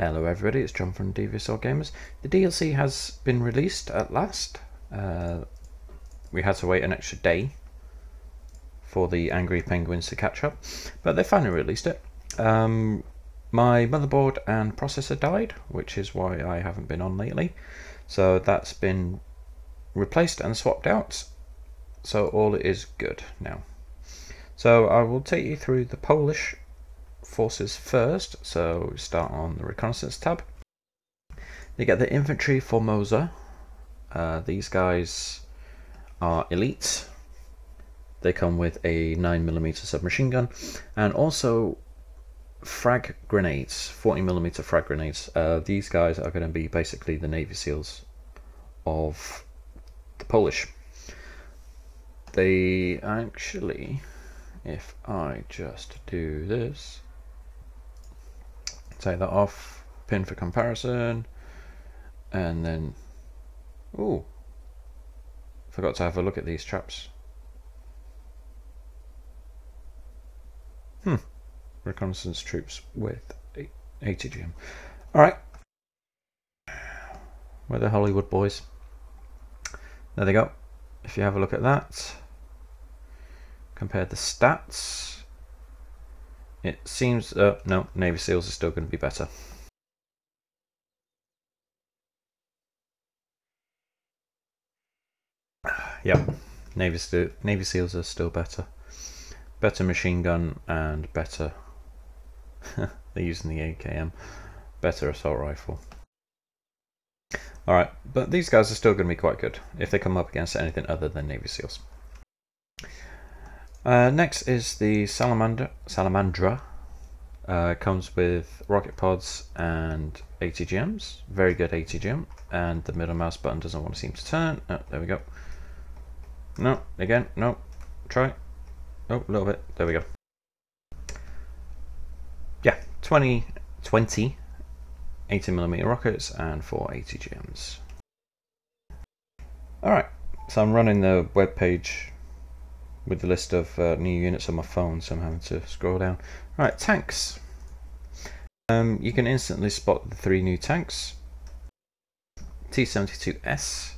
Hello everybody, it's John from Wargamers. The DLC has been released at last. We had to wait an extra day for the angry penguins to catch up, but they finally released it. My motherboard and processor died, which is why I haven't been on lately. So that's been replaced and swapped out, so all is good now. So I will take you through the Polish forces first. So start on the reconnaissance tab. You get the infantry Formosa. These guys are elite. They come with a 9mm submachine gun and also frag grenades, 40mm frag grenades. These guys are going to be basically the Navy SEALs of the Polish. They actually, if I just do this, take that off, pin for comparison, and then, ooh, forgot to have a look at these chaps. Reconnaissance troops with ATGM. Alright, we're the Hollywood boys. There they go. If you have a look at that, compare the stats, it seems, no, Navy SEALs are still going to be better. Yeah, Navy SEALs are still better. Better machine gun and better, they're using the AKM, better assault rifle. Alright, but these guys are still going to be quite good if they come up against anything other than Navy SEALs. Next is the Salamandra. Comes with rocket pods and ATGMs. Very good ATGM, and the middle mouse button doesn't want to seem to turn. Oh, there we go. No, again, no. Try. Oh, a little bit. There we go. Yeah, 20 80mm rockets and 4 ATGMs. Alright, so I'm running the web page with the list of new units on my phone, so I'm having to scroll down. Right, tanks. You can instantly spot the 3 new tanks. T-72S.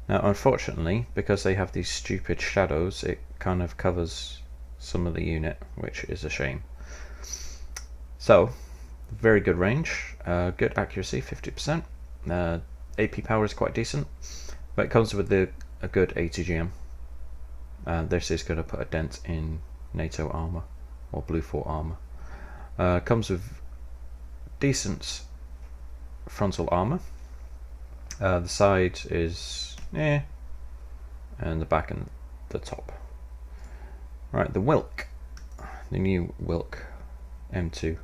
Now, unfortunately, because they have these stupid shadows, it kind of covers some of the unit, which is a shame. So, very good range, good accuracy, 50%. AP power is quite decent, but it comes with a good ATGM. This is going to put a dent in NATO armor or BlueFor armor. Comes with decent frontal armor. The side is and the back and the top. Right, the Wilk, the new Wilk M2.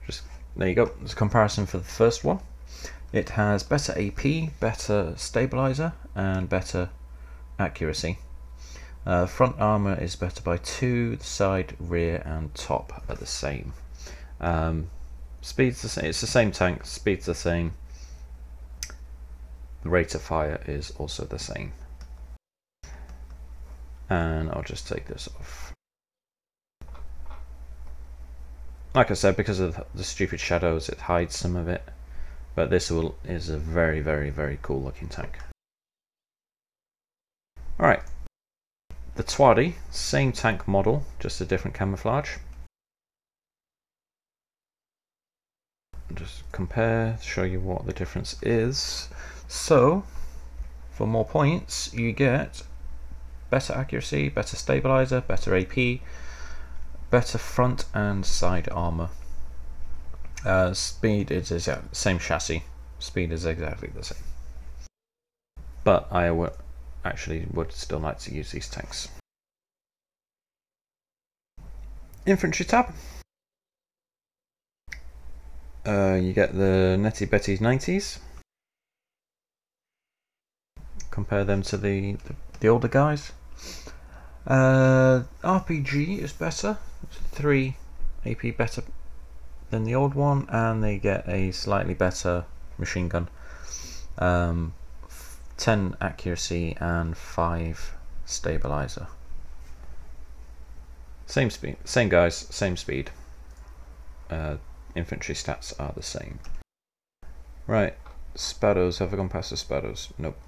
Just there you go. There's a comparison for the first one. It has better AP, better stabilizer, and better accuracy. Front armor is better by 2. The side, rear, and top are the same. Speed's the same. It's the same tank. Speed's the same. The rate of fire is also the same. And I'll just take this off. Like I said, because of the stupid shadows, it hides some of it. But this is a very, very, very cool looking tank. Alright. The Twadi, same tank model, just a different camouflage. Just compare, show you what the difference is. So, for more points, you get better accuracy, better stabilizer, better AP, better front and side armor. Speed is the same chassis. Speed is exactly the same. But I would still like to use these tanks. Infantry tab. You get the Netty Betty 90s. Compare them to the older guys. RPG is better. It's 3 AP better than the old one, and they get a slightly better machine gun. 10 accuracy and 5 stabilizer. Same speed, same guys, same speed. infantry stats are the same. Right, Spados, have I gone past the Spados? Nope.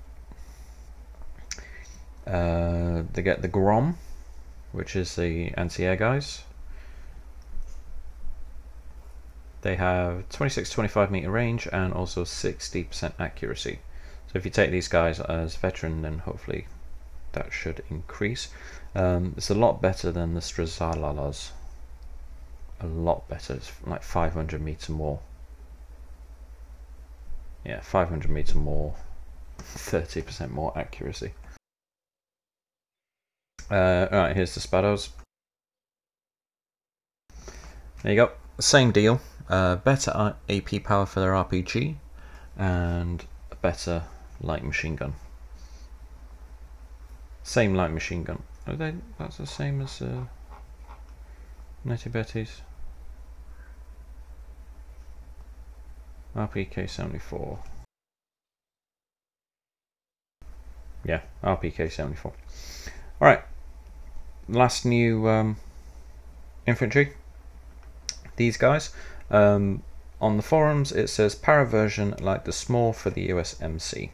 They get the Grom, which is the anti-air guys. They have 26-25 meter range and also 60% accuracy. So if you take these guys as veteran, then hopefully that should increase. It's a lot better than the Strazalalas. A lot better. It's like 500 meter more. Yeah, 500 meter more, 30% more accuracy. Alright, here's the Spados. There you go. Same deal. Better AP power for their RPG and a better light machine gun. Same light machine gun. Are they? That's the same as Netty Betty's. RPK-74. Yeah, RPK-74. Alright, last new infantry. These guys. On the forums it says para version like the small for the USMC.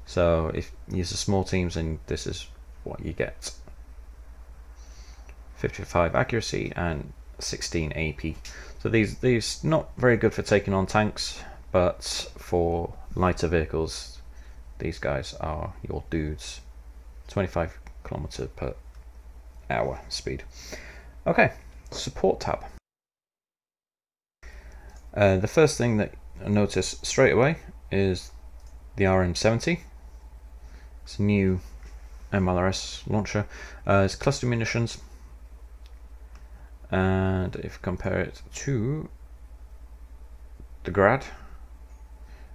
So if you use the small teams, and this is what you get. 55 accuracy and 16 AP. So these not very good for taking on tanks, but for lighter vehicles, these guys are your dudes. 25 km/h speed. Okay, support tab. The first thing that I notice straight away is the RM70. It's a new MLRS launcher. It's cluster munitions, and if you compare it to the Grad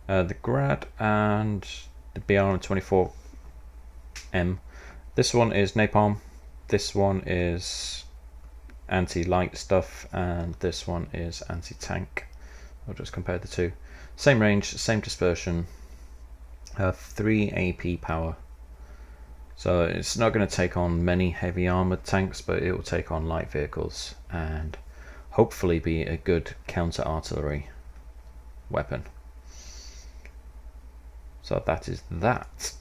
and the BRM24M, this one is napalm, this one is anti-light stuff, and this one is anti-tank. I'll just compare the two. Same range, same dispersion, 3 AP power. So it's not going to take on many heavy armored tanks, but it will take on light vehicles and hopefully be a good counter artillery weapon. So that is that,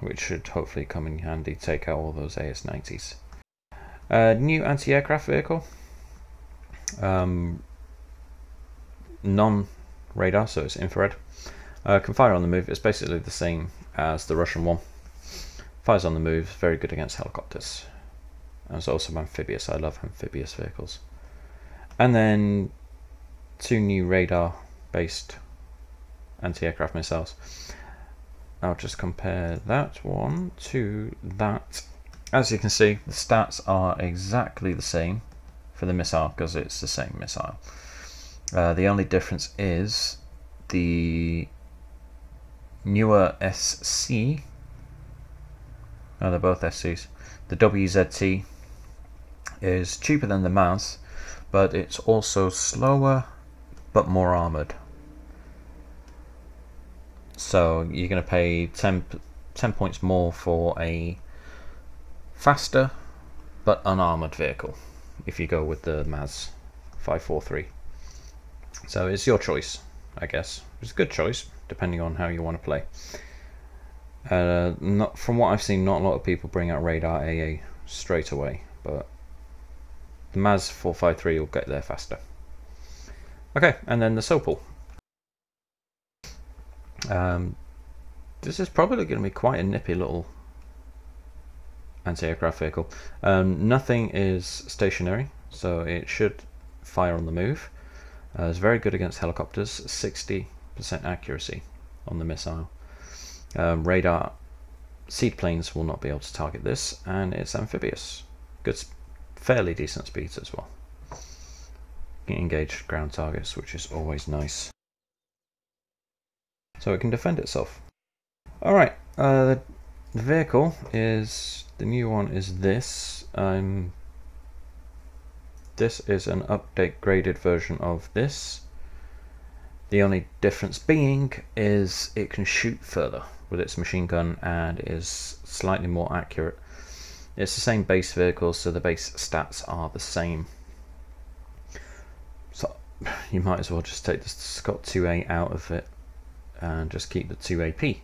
which should hopefully come in handy, take out all those AS-90s. New anti-aircraft vehicle. Non-radar, so it's infrared. Can fire on the move. It's basically the same as the Russian one. Fires on the move, very good against helicopters. And it's also amphibious. I love amphibious vehicles. And then 2 new radar-based anti-aircraft missiles. I'll just compare that one to that. As you can see, the stats are exactly the same for the missile because it's the same missile. The only difference is the newer SC. Oh, they're both SCs. The WZT is cheaper than the MAS, but it's also slower but more armoured. So you're going to pay 10 points more for a faster but unarmoured vehicle if you go with the MAS 543. So it's your choice, I guess. It's a good choice depending on how you want to play. Not from what I've seen, not a lot of people bring out radar AA straight away, but the MAS 453 will get there faster. Okay, and then the Sopel. This is probably going to be quite a nippy little anti-aircraft vehicle. Nothing is stationary, so it should fire on the move. It's very good against helicopters, 60% accuracy on the missile. Radar seaplanes will not be able to target this, and it's amphibious. Good, fairly decent speeds as well. You can engage ground targets, which is always nice. So it can defend itself. Alright, the vehicle is, the new one is this. This is an upgraded version of this. The only difference being is it can shoot further with its machine gun and is slightly more accurate. It's the same base vehicle, so the base stats are the same. So you might as well just take the Scott 2A out of it and just keep the 2AP.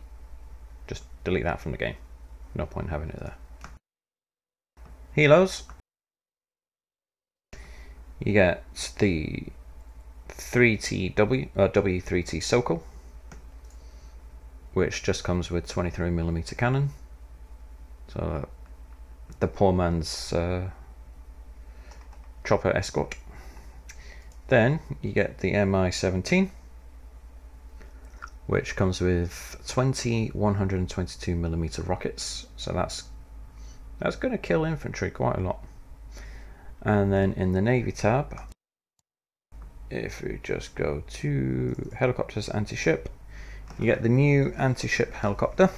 Just delete that from the game. No point having it there. Helos. You get the 3TW, W3T Sokol, which just comes with 23mm cannon. So the poor man's chopper escort. Then you get the MI-17, which comes with 20 122mm rockets. So that's going to kill infantry quite a lot. And then in the Navy tab, if we just go to helicopters, anti-ship, you get the new anti-ship helicopter.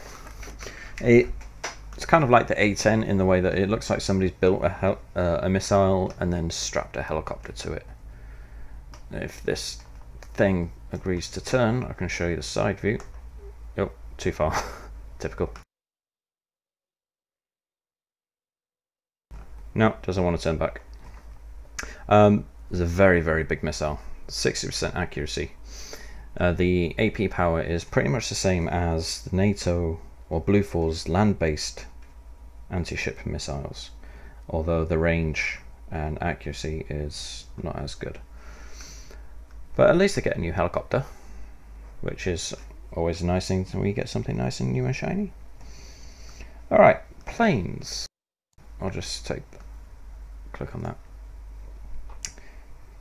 It's kind of like the A-10 in the way that it looks like somebody's built a missile and then strapped a helicopter to it. If this thing agrees to turn, I can show you the side view. Oh, too far. Typical. No, doesn't want to turn back. There's a very, very big missile, 60% accuracy. The AP power is pretty much the same as the NATO or BlueFor's land-based anti-ship missiles, although the range and accuracy is not as good. But at least they get a new helicopter, which is always a nice thing when we get something nice and new and shiny. Alright, planes. I'll just click on that.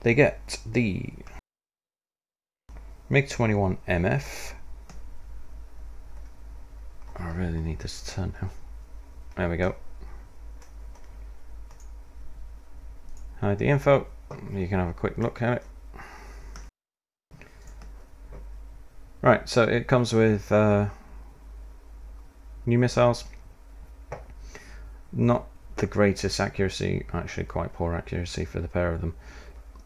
They get the MiG-21 MF. I really need this to turn now. There we go. Hide the info. You can have a quick look at it. Right, so it comes with new missiles. Not the greatest accuracy, actually quite poor accuracy for the pair of them.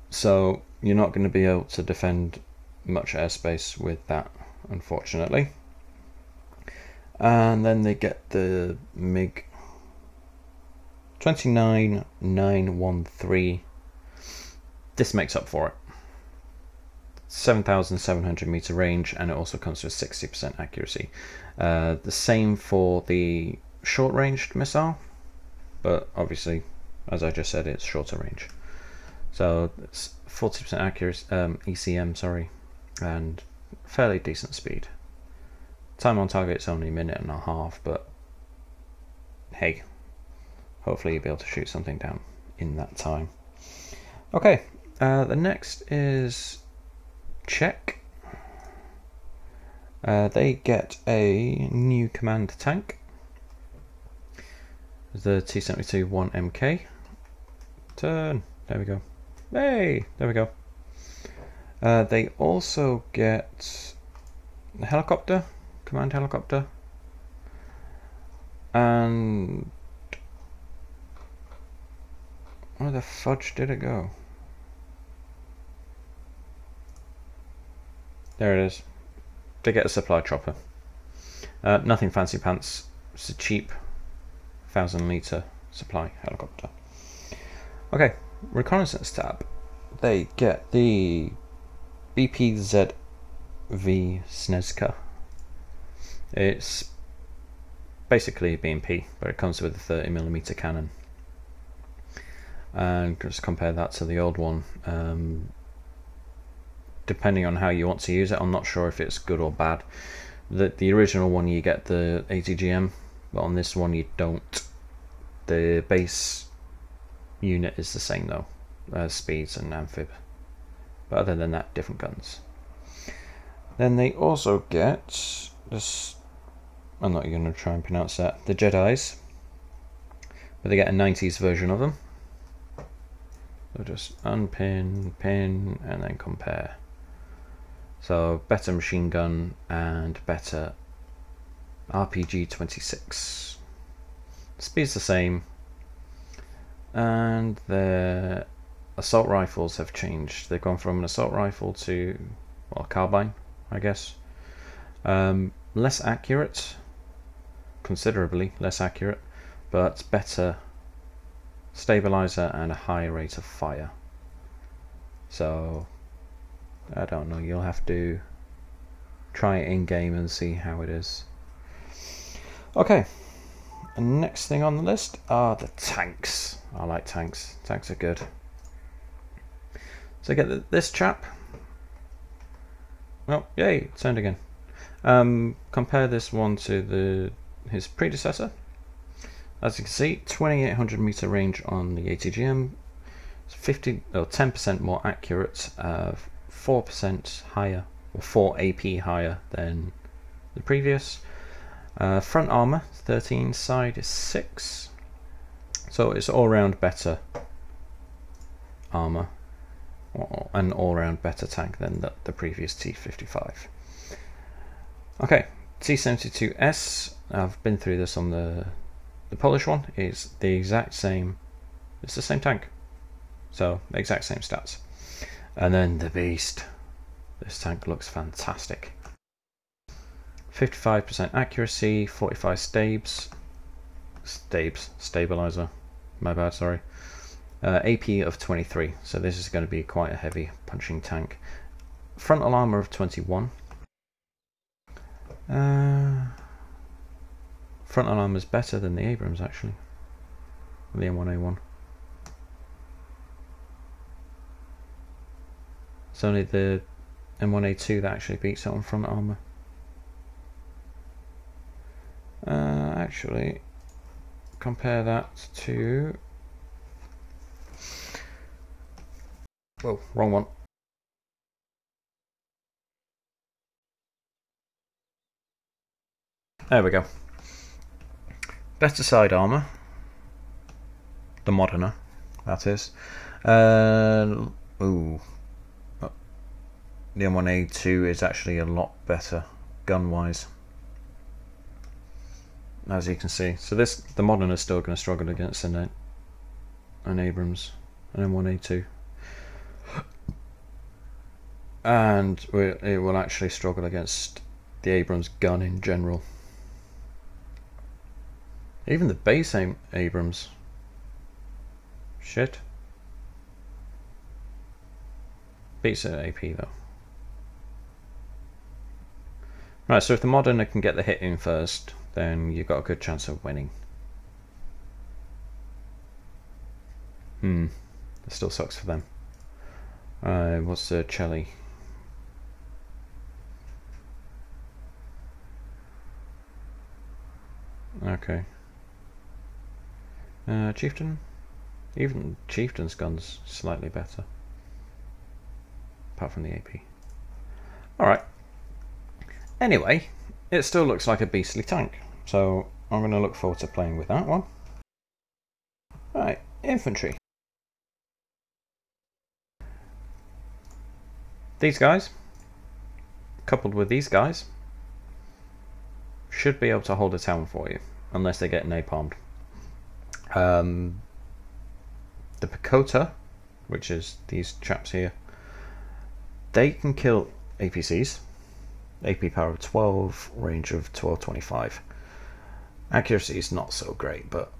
So you're not going to be able to defend much airspace with that, unfortunately. And then they get the MiG 29913. This makes up for it. 7,700 meter range, and it also comes with 60% accuracy. The same for the short-ranged missile, but obviously, as I just said, it's shorter range. So it's 40% accuracy, ECM, sorry, and fairly decent speed. Time on target is only a minute and a half, but hey, hopefully you'll be able to shoot something down in that time. Okay, the next is Czech. They get a new command tank, the T-72-1MK. Turn. There we go. Hey, there we go. They also get the helicopter, command helicopter, and where the fudge did it go? There it is. They get a supply chopper. Nothing fancy pants. It's a cheap 1,000-litre supply helicopter. Okay, reconnaissance tab. They get the BPZV Snezka. It's basically a BMP, but it comes with a 30mm cannon. And just compare that to the old one. Depending on how you want to use it, I'm not sure if it's good or bad. The original one you get the ATGM, but on this one you don't. The base unit is the same though, speeds and amphib. But other than that, different guns. Then they also get this. I'm not going to try and pronounce that. The Jedis, but they get a 90s version of them. So just unpin, pin, and then compare. So better machine gun and better RPG 26. Speed's the same, and their assault rifles have changed. They've gone from an assault rifle to, well, carbine, I guess. Less accurate, considerably less accurate, but better stabilizer and a higher rate of fire. So I don't know, you'll have to try it in game and see how it is. Okay, and next thing on the list are the tanks. I like tanks. Tanks are good. So get this chap. Oh, yay, it turned again. Compare this one to his predecessor. As you can see, 2800 meter range on the ATGM, 10% more accurate, 4% higher, or 4 AP higher than the previous. Front armor 13, side is 6, so it's all round better armor, or an all round better tank than the previous T55. Okay, T72S, I've been through this on the Polish one, is the exact same, it's the same tank, so exact same stats. And then the Beast, this tank looks fantastic. 55% accuracy, 45 stabilizer, my bad, sorry. AP of 23, so this is going to be quite a heavy punching tank. Frontal armor of 21. Frontal armor is better than the Abrams actually, the M1A1. It's only the M1A2 that actually beats it on front armor. Actually, compare that to... Whoa, wrong one. There we go. Better side armor. The Moderner, that is. The M1A2 is actually a lot better gun-wise, as you can see. So the Moderner is still going to struggle against an Abrams, an M1A2. And it will actually struggle against the Abrams gun in general. Even the base Abrams. Shit. Beats an AP though. Right, so if the Moderner can get the hit in first, then you've got a good chance of winning. It still sucks for them. What's the Chelly? Okay. Chieftain? Even Chieftain's gun's slightly better. Apart from the AP. Alright. Anyway, it still looks like a beastly tank. So I'm going to look forward to playing with that one. Alright, infantry. These guys, coupled with these guys, should be able to hold a town for you, unless they get napalmed. The Pekota, which is these chaps here, they can kill APCs. AP power of 12, range of 1225. Accuracy is not so great, but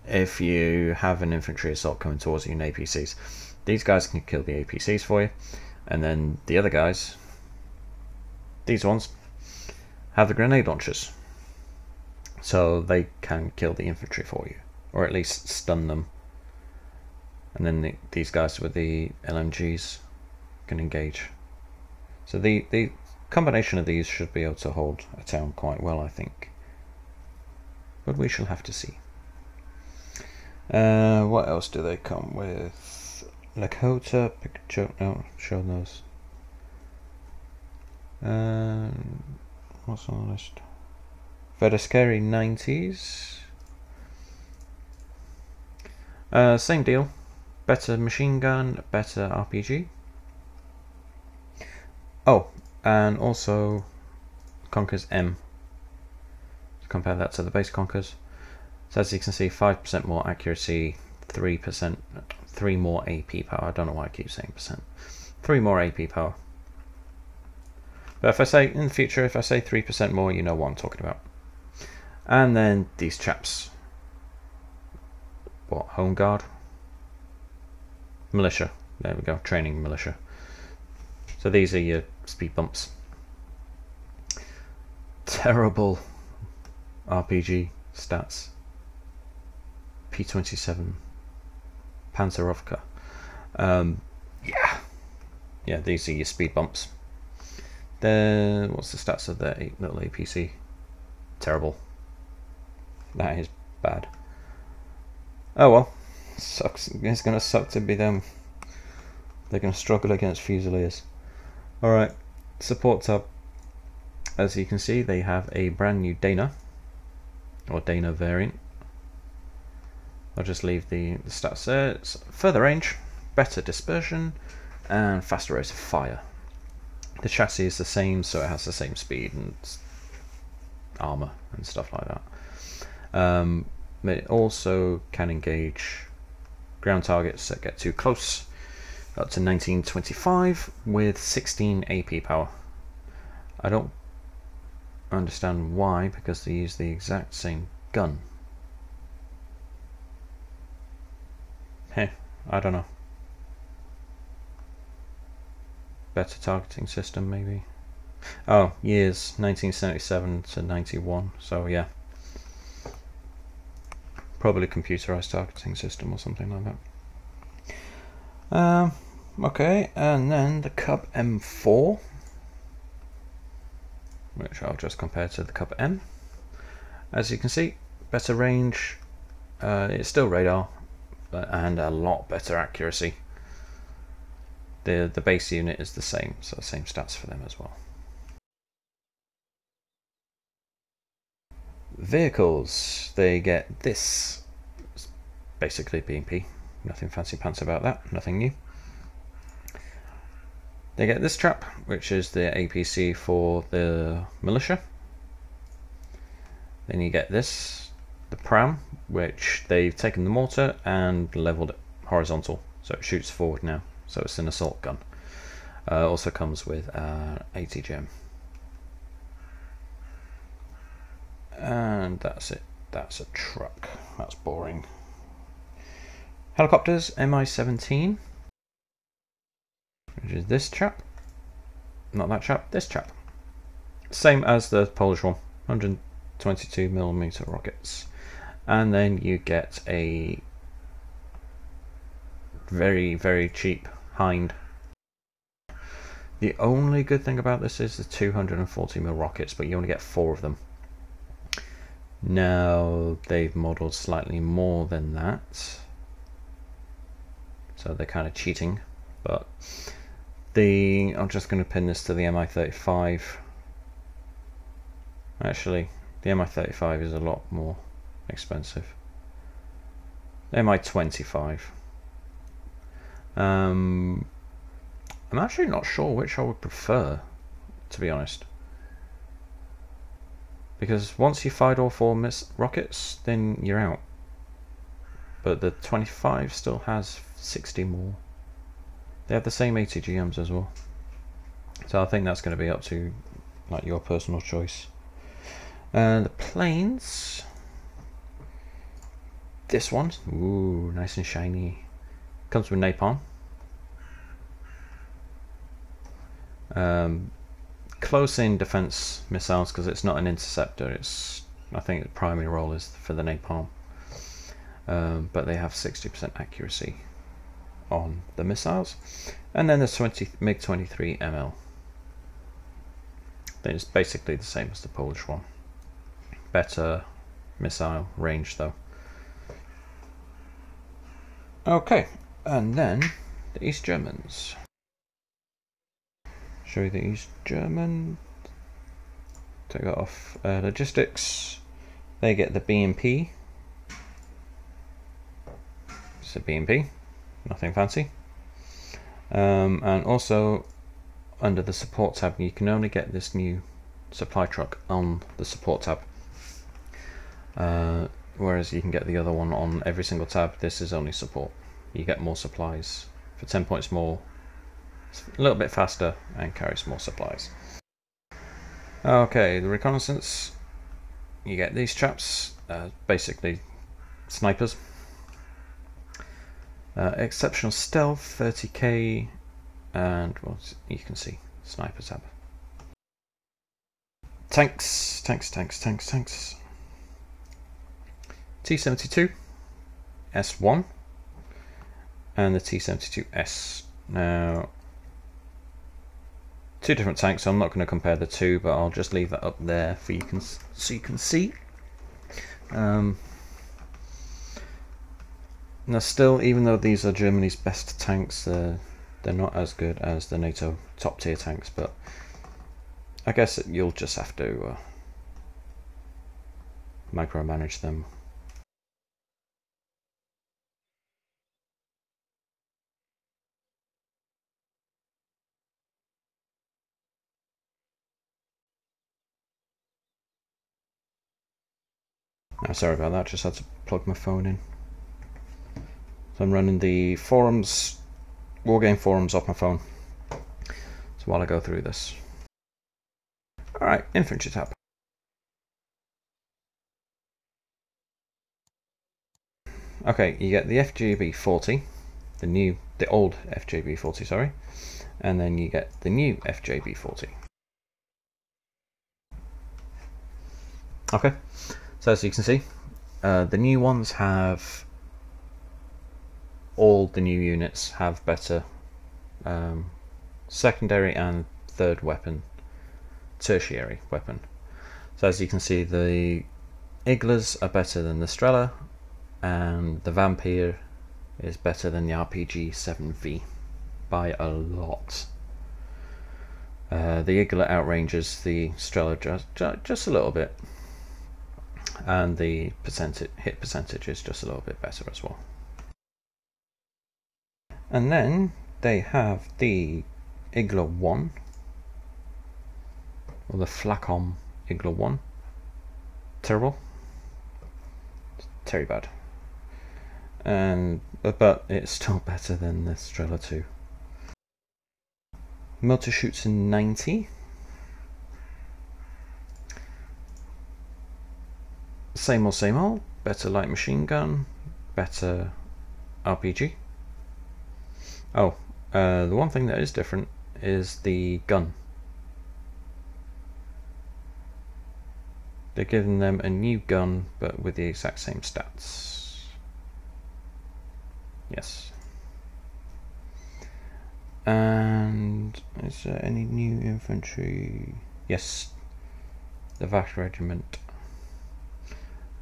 if you have an infantry assault coming towards you in APCs, these guys can kill the APCs for you. And then the other guys, these ones, have the grenade launchers. So they can kill the infantry for you, or at least stun them. And then these guys with the LMGs can engage. So the combination of these should be able to hold a town quite well, I think. But we shall have to see. What else do they come with? Lakota, picture, no, show those. What's on the list? Vedeskeri 90s. Same deal. Better machine gun, better RPG. Oh, and also Conkers M. To compare that to the base Conkers. So as you can see, 5% more accuracy, 3 more AP power. I don't know why I keep saying percent. 3 more AP power. But if I say in the future, if I say 3% more, you know what I'm talking about. And then these chaps. What? Home Guard? Militia. There we go. Training militia. So these are your speed bumps. Terrible RPG stats. P27 Panzerovka. Yeah, these are your speed bumps. Then what's the stats of the little APC? Terrible. That is bad. Oh well, sucks. It's gonna suck to be them. They're gonna struggle against Fusiliers. Alright, support tab. As you can see, they have a brand new Dana, or Dana variant. I'll just leave the stats there. It's further range, better dispersion, and faster rate of fire. The chassis is the same, so it has the same speed and armor and stuff like that. It also can engage ground targets that get too close, up to 1925 with 16 AP power. I don't understand why, because they use the exact same gun. Heh, I don't know. Better targeting system, maybe. Oh, years 1977 to 91. So yeah, probably computerized targeting system or something like that. Okay, and then the Cub M4, which I'll just compare to the Cub M. As you can see, better range. It's still radar, and a lot better accuracy. The base unit is the same, so same stats for them as well. Vehicles, they get this. It's basically BMP. Nothing fancy pants about that, nothing new. They get this trap, which is the APC for the militia. Then you get this, the Pram, which they've taken the mortar and leveled it horizontal, so it shoots forward now. So it's an assault gun. Also comes with 80 gem. And that's it. That's a truck. That's boring. Helicopters, Mi-17. Which is this chap. Not that chap, this chap. Same as the Polish one. 122mm rockets. And then you get a very, very cheap Hind. The only good thing about this is the 240mm rockets, but you only get 4 of them. Now they've modelled slightly more than that, so they're kind of cheating, but I'm just going to pin this to the Mi-35. Actually, the Mi-35 is a lot more expensive. The Mi-25. I'm actually not sure which I would prefer, to be honest. Because once you fired all 4 rockets, then you're out. But the 25 still has 60 more. They have the same 80 GMs as well. So I think that's going to be up to like your personal choice. And the planes. This one, ooh, nice and shiny. Comes with napalm. Close-in defense missiles, because it's not an interceptor. It's, I think the primary role is for the napalm. But they have 60% accuracy on the missiles. And then there's MiG-23 ML. Then it's basically the same as the Polish one. Better missile range though. Okay, and then the East Germans. Show you the East German. Take that off. Logistics. They get the BMP. It's a BMP, nothing fancy. And also under the support tab, you can only get this new supply truck on the support tab. Whereas you can get the other one on every single tab. This is only support. You get more supplies for 10 points more. It's a little bit faster and carries more supplies. Okay, the reconnaissance. You get these chaps, basically snipers. Exceptional stealth, 30k, and well, you can see sniper tab. Tanks. T-72 S1 and the T-72S. Now, two different tanks, so I'm not going to compare the two, but I'll just leave that up there for you so you can see. Now still, even though these are Germany's best tanks, they're not as good as the NATO top tier tanks, but I guess you'll just have to micromanage them. Oh, sorry about that, just had to plug my phone in. So I'm running the forums, Wargame forums off my phone. So while I go through this. Alright, infantry tab. Okay, you get the FJB 40, the old FJB 40, sorry, and then you get the new FJB 40. Okay, so as you can see, the new ones have, all the new units have better secondary and third weapon, tertiary weapon. So as you can see, the Iglas are better than the Strela, and the Vampire is better than the RPG 7V by a lot. The Igla outranges the Strela just a little bit, and the hit percentage is just a little bit better as well. And then they have the Igla 1, or the Flacom Igla 1. Terrible. Very bad. But it's still better than the Strela 2. Motor shoots in 90. Same old, better light machine gun, better RPG. Oh, the one thing that is different is the gun. They're giving them a new gun, but with the exact same stats. Yes. And is there any new infantry? Yes, the Vach Regiment.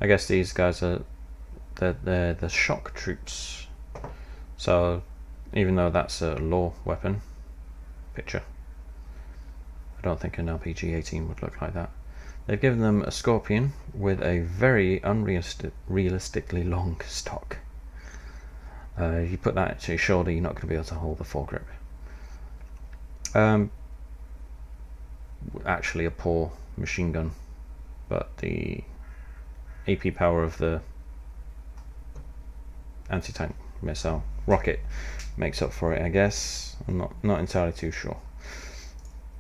I guess these guys are the shock troops. So even though that's a law weapon picture, I don't think an RPG-18 would look like that. They've given them a Scorpion with a very unrealistically long stock. If you put that to your shoulder, you're not going to be able to hold the foregrip. Actually a poor machine gun, but the AP power of the anti-tank missile rocket makes up for it, I guess. I'm not entirely too sure.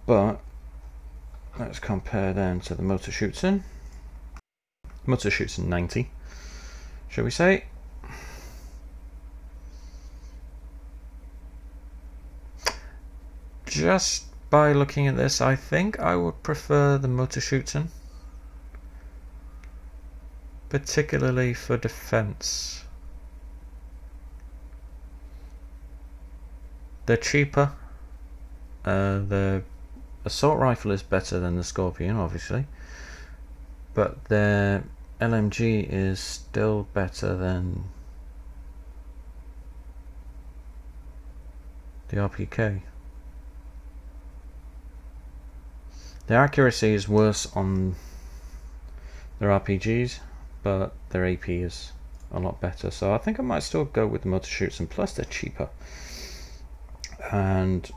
But let's compare them to the motor shoots in. Motor shoots in 90, shall we say? Just by looking at this, I think I would prefer the motor shooting, particularly for defense. They're cheaper. The assault rifle is better than the Scorpion, obviously, but their LMG is still better than the RPK. Their accuracy is worse on their RPGs, but their AP is a lot better. So I think I might still go with the motor shoots, and plus they're cheaper. And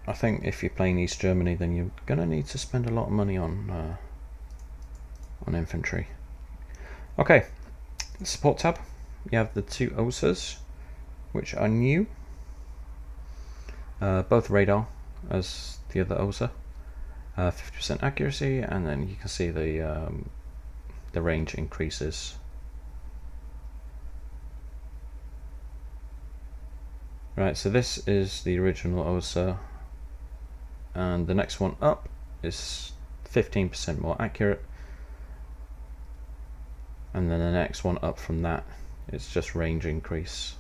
I think if you're playing East Germany, then you're going to need to spend a lot of money on infantry. Okay, support tab. You have the two OSAs, which are new. Both radar as the other OSA. 50% accuracy, and then you can see the range increases. Right, so this is the original OSA, and the next one up is 15% more accurate, and then the next one up from that is just range increase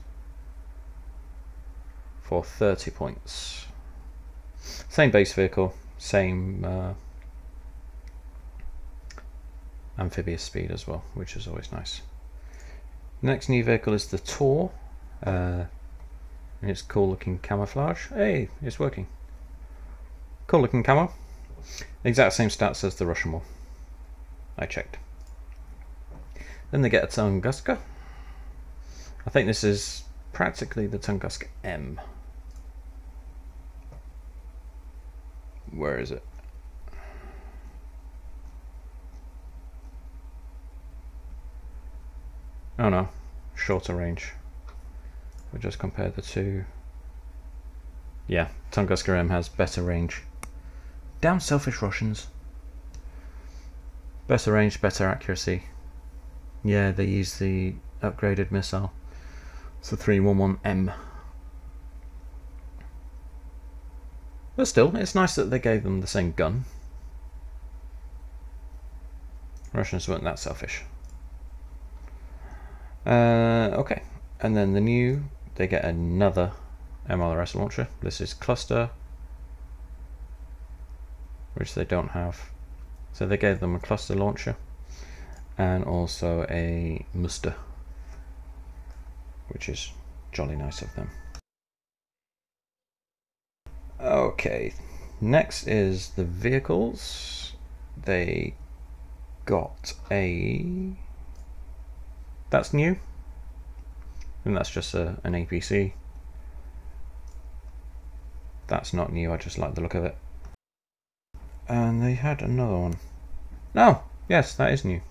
for 30 points. Same base vehicle, same amphibious speed as well, which is always nice. Next new vehicle is the Tor. It's cool looking camouflage. Hey, it's working. Cool looking camo. Exact same stats as the Russian one. I checked. Then they get a Tunguska. I think this is practically the Tunguska M. Where is it? Oh no, shorter range. We just compare the two. Yeah, Tunguska M has better range. Damn selfish Russians. Better range, better accuracy. Yeah, they use the upgraded missile. It's the 311M. But still, it's nice that they gave them the same gun. Russians weren't that selfish. Okay, and then the new, they get another MLRS launcher. This is Cluster, which they don't have. So they gave them a Cluster launcher and also a Muster, which is jolly nice of them. Okay, next is the vehicles. They got a... That's new, and that's just an APC. That's not new, I just like the look of it. And they had another one. No, yes, that is new.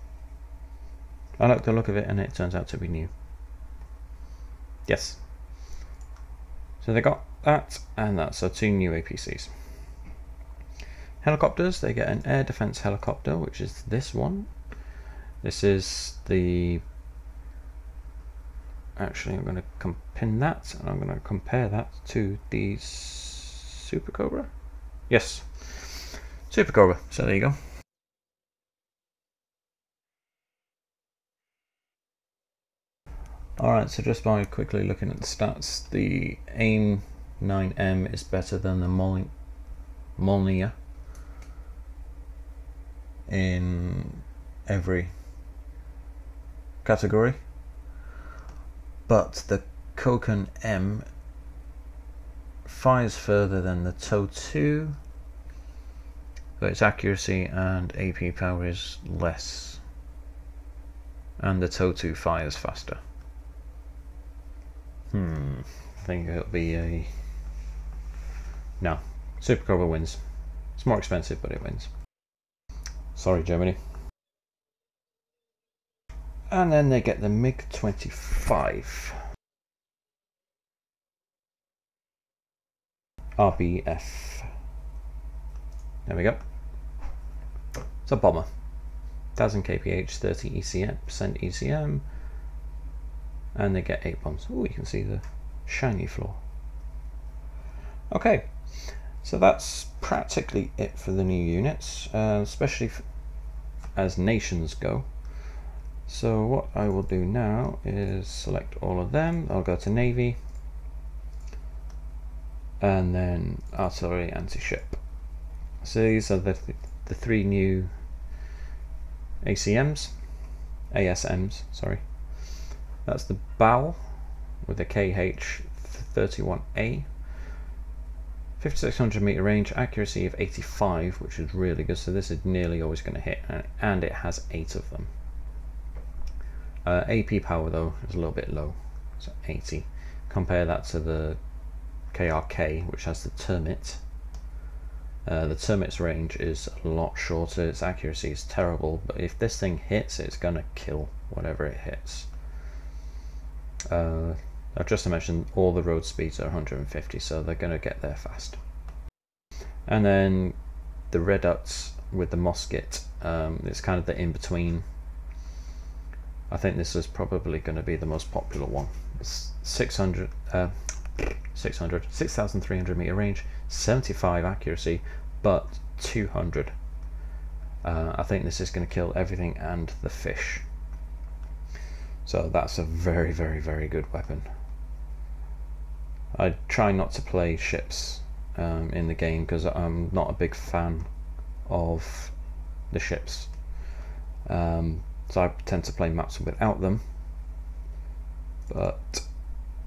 I like the look of it and it turns out to be new. Yes. So they got that and that, so 2 new APCs. Helicopters, they get an air defense helicopter, which is this one. This is the... Actually, I'm going to pin that and I'm going to compare that to the Super Cobra. Yes, Super Cobra. So there you go. Alright, so just by quickly looking at the stats, the AIM 9M is better than the Molniya in every category. But the Kokon M fires further than the TOW2, but its accuracy and AP power is less, and the TOW2 fires faster. I think it'll be a... No, Super Cobra wins. It's more expensive, but it wins. Sorry, Germany. And then they get the MiG-25 RBF. There we go. It's a bomber. 1000 kph, 30 ECM, percent ECM, and they get 8 bombs. Oh, you can see the shiny floor. Okay, so that's practically it for the new units, especially as nations go. So what I will do now is select all of them. I'll go to Navy and then Artillery, Anti-Ship. So these are the 3 new ASMs, sorry. That's the bow with a KH-31A, 5600 meter range, accuracy of 85, which is really good. So this is nearly always going to hit, and it has 8 of them. AP power though is a little bit low, so 80. Compare that to the KRK, which has the Termit. The Termit's range is a lot shorter, its accuracy is terrible, but if this thing hits, it's gonna kill whatever it hits. I've just mentioned all the road speeds are 150, so they're gonna get there fast. And then the Red Uts with the Mosquet, it's kind of the in-between. I think this is probably going to be the most popular one. It's 6,300 meter range, 75 accuracy, but 200. I think this is going to kill everything and the fish. So that's a very, very, very good weapon. I try not to play ships in the game because I'm not a big fan of the ships. So I tend to play maps without them, but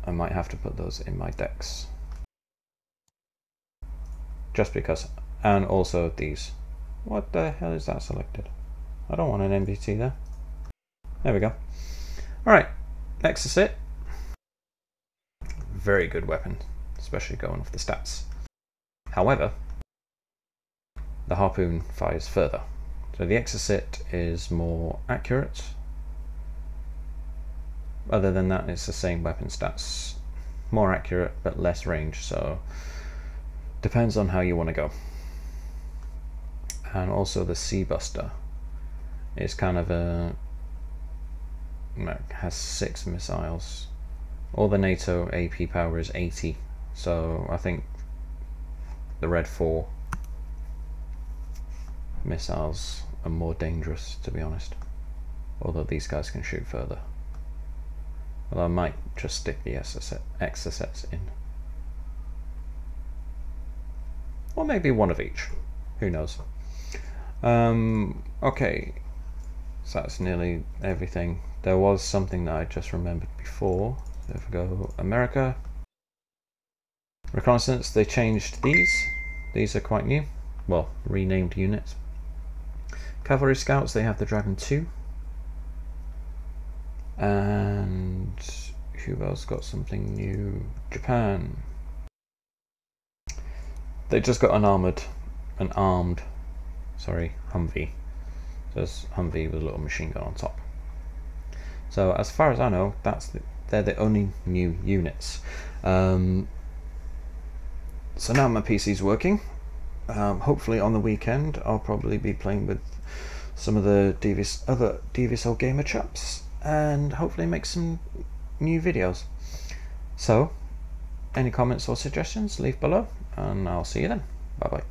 I might have to put those in my decks. Just because. And also these. What the hell is that selected? I don't want an NBT there. There we go. Alright, next is it. Very good weapon, especially going off the stats. However, the harpoon fires further. So the Exocet is more accurate. Other than that, it's the same weapon stats. More accurate, but less range, so depends on how you want to go. And also the Sea Buster is kind of a... has 6 missiles. All the NATO AP power is 80, so I think the Red 4 missiles are more dangerous, to be honest. Although these guys can shoot further. Well, I might just stick the Exocets in. Or maybe one of each. Who knows? Okay, so that's nearly everything. There was something that I just remembered before. So if we go America, reconnaissance, they changed these. These are quite new. Well, renamed units. Cavalry scouts, they have the Dragon 2. And who else got something new? Japan. They just got an armed Humvee. So it's Humvee with a little machine gun on top. So as far as I know, they're the only new units. So now my PC's working. Hopefully on the weekend I'll probably be playing with some of the other Devious Old Gamer chaps, and hopefully make some new videos. So any comments or suggestions, leave below, and I'll see you then. Bye bye.